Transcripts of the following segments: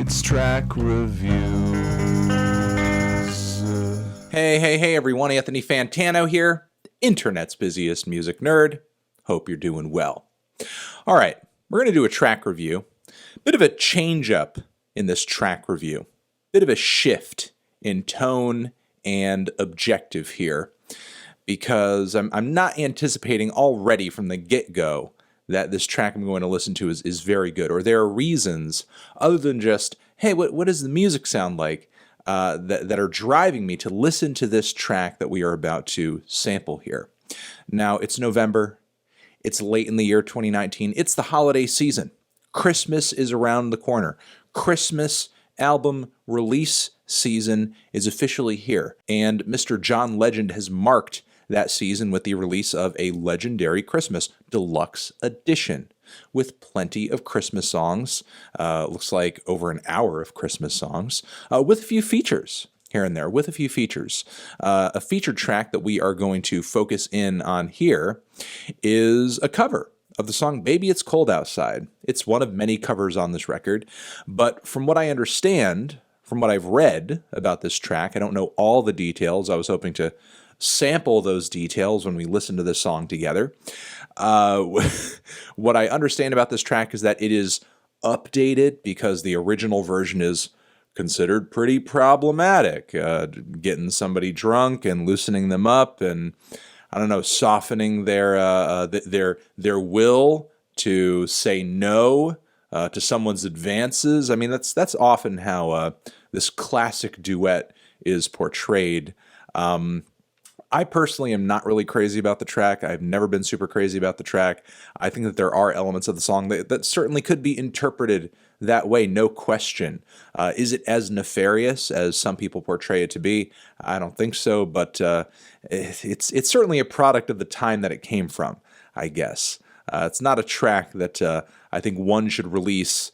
It's track reviews. Hey, everyone. Anthony Fantano here, internet's busiest music nerd. Hope you're doing well. All right, we're going to do a track review. Bit of a change up in this track review. Bit of a shift in tone and objective here, because I'm not anticipating already from the get-go that this track I'm going to listen to is very good, or there are reasons other than just, hey, what does the music sound like, that are driving me to listen to this track that we are about to sample here. Now, it's November. It's late in the year 2019. It's the holiday season. Christmas is around the corner. Christmas album release season is officially here, and Mr. John Legend has marked that season with the release of a legendary Christmas deluxe edition with plenty of Christmas songs. Looks like over an hour of Christmas songs, with a few features here and there, with a few features. A featured track that we are going to focus in on here is a cover of the song Baby It's Cold Outside. It's one of many covers on this record, but from what I understand, from what I've read about this track, I don't know all the details. I was hoping to sample those details when we listen to this song together. What I understand about this track is that it is updated because the original version is considered pretty problematic. Getting somebody drunk and loosening them up, and I don't know, softening their will to say no to someone's advances. I mean, that's often how this classic duet is portrayed. I personally am not really crazy about the track. I've never been super crazy about the track. I think that there are elements of the song that certainly could be interpreted that way, no question. Is it as nefarious as some people portray it to be? I don't think so, but it's certainly a product of the time that it came from, I guess. It's not a track that I think one should release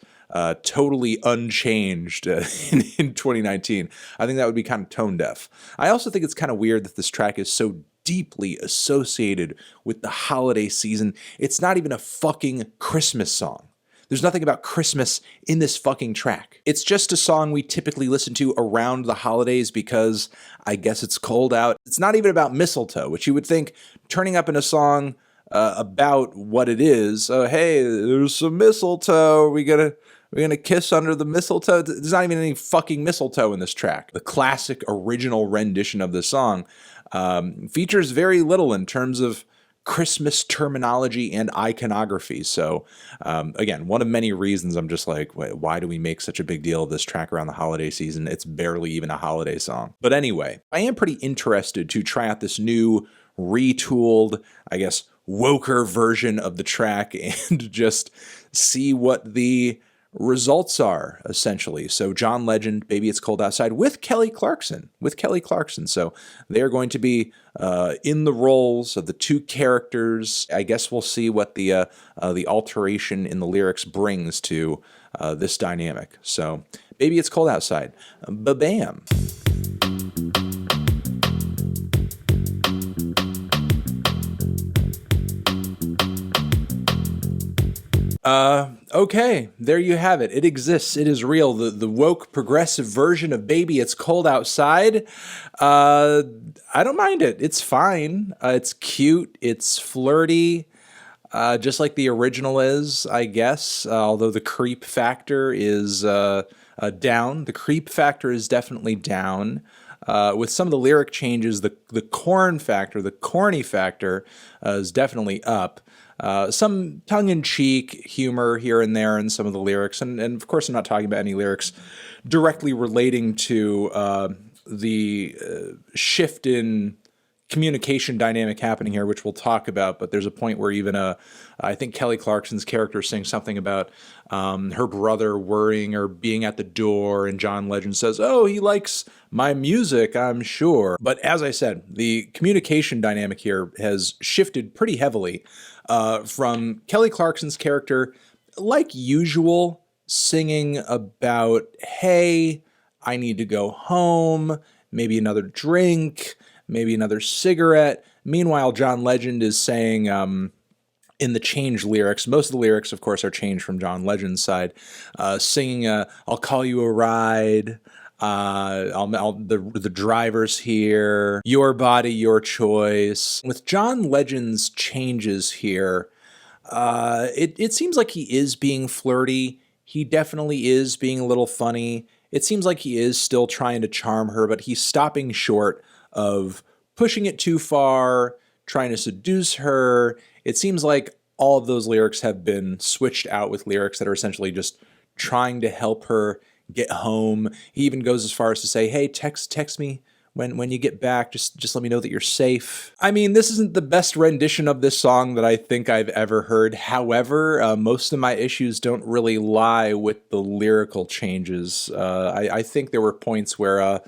totally unchanged in 2019. I think that would be kind of tone deaf. I also think it's kind of weird that this track is so deeply associated with the holiday season. It's not even a fucking Christmas song. There's nothing about Christmas in this fucking track. It's just a song we typically listen to around the holidays because I guess it's cold out. It's not even about mistletoe, which you would think turning up in a song about what it is. Hey, there's some mistletoe. We're gonna kiss under the mistletoe. There's not even any fucking mistletoe in this track. The classic original rendition of the song features very little in terms of Christmas terminology and iconography. So again, one of many reasons I'm just like, why do we make such a big deal of this track around the holiday season? It's barely even a holiday song. But anyway, I am pretty interested to try out this new retooled, I guess, woker version of the track and just see what the results are, essentially. So John Legend, Baby It's Cold Outside, with Kelly Clarkson. So they're going to be in the roles of the two characters. I guess we'll see what the alteration in the lyrics brings to this dynamic. So Baby It's Cold Outside. Ba-bam. Okay, there you have it. It exists. It is real. The woke progressive version of Baby It's Cold Outside. I don't mind it. It's fine. It's cute. It's flirty. Just like the original is, I guess. Although the creep factor is down. The creep factor is definitely down. With some of the lyric changes, the corn factor, the corny factor, is definitely up. Some tongue-in-cheek humor here and there in some of the lyrics, and of course I'm not talking about any lyrics directly relating to the shift in communication dynamic happening here, which we'll talk about, but there's a point where even I think Kelly Clarkson's character sings something about her brother worrying or being at the door, and John Legend says, oh, he likes my music, I'm sure. But as I said, the communication dynamic here has shifted pretty heavily from Kelly Clarkson's character, like usual, singing about, hey, I need to go home, maybe another drink, maybe another cigarette. Meanwhile, John Legend is saying, in the changed lyrics. Most of the lyrics, of course, are changed from John Legend's side. Singing, I'll call you a ride. The driver's here. Your body, your choice. With John Legend's changes here, it seems like he is being flirty. He definitely is being a little funny. It seems like he is still trying to charm her, but he's stopping short of pushing it too far, trying to seduce her. It seems like all of those lyrics have been switched out with lyrics that are essentially just trying to help her get home. He even goes as far as to say, hey, text me when you get back, just let me know that you're safe. I mean, this isn't the best rendition of this song that I think I've ever heard. However, most of my issues don't really lie with the lyrical changes. I think there were points where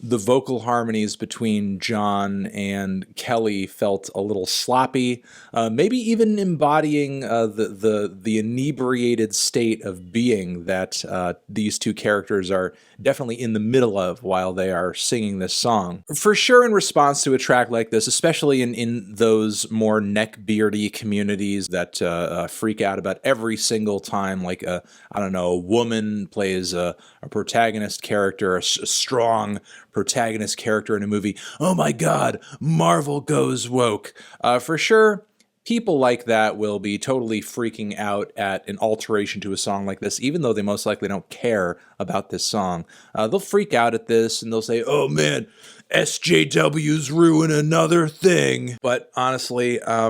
the vocal harmonies between John and Kelly felt a little sloppy, maybe even embodying the inebriated state of being that these two characters are definitely in the middle of while they are singing this song. For sure, in response to a track like this, especially in those more neckbeardy communities that freak out about every single time, like I don't know, a woman plays a protagonist character, a strong protagonist character in a movie. Oh my God, Marvel goes woke. For sure, people like that will be totally freaking out at an alteration to a song like this, even though they most likely don't care about this song. They'll freak out at this and they'll say, oh man, SJWs ruin another thing. But honestly, I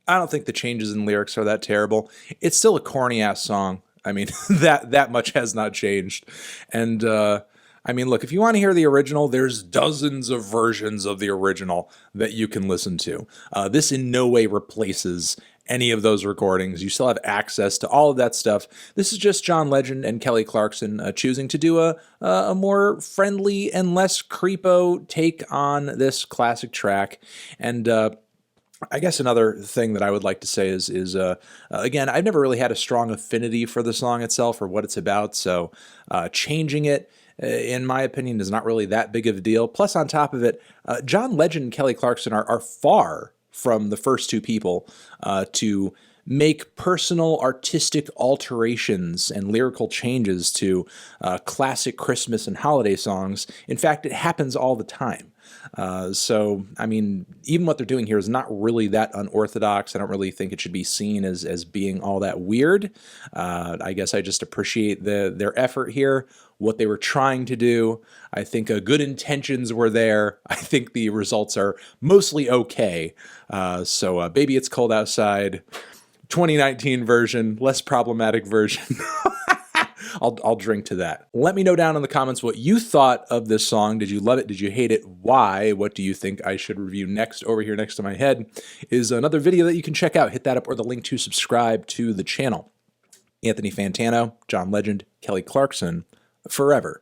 don't think the changes in lyrics are that terrible. It's still a corny ass song. I mean, that much has not changed. And I mean, look, if you want to hear the original, there's dozens of versions of the original that you can listen to. This in no way replaces any of those recordings. You still have access to all of that stuff. This is just John Legend and Kelly Clarkson choosing to do a more friendly and less creepo take on this classic track. And I guess another thing that I would like to say is again, I've never really had a strong affinity for the song itself or what it's about, so changing it, in my opinion, is not really that big of a deal. Plus, on top of it, John Legend and Kelly Clarkson are far from the first two people to make personal artistic alterations and lyrical changes to classic Christmas and holiday songs. In fact, it happens all the time. So, I mean, even what they're doing here is not really that unorthodox. I don't really think it should be seen as being all that weird. I guess I just appreciate their effort here, what they were trying to do. I think good intentions were there. I think the results are mostly okay. So, Baby It's Cold Outside, 2019 version, less problematic version. I'll drink to that. Let me know down in the comments what you thought of this song. Did you love it? Did you hate it? Why? What do you think I should review next? Over here next to my head is another video that you can check out. Hit that up or the link to subscribe to the channel. Anthony Fantano, John Legend, Kelly Clarkson, forever.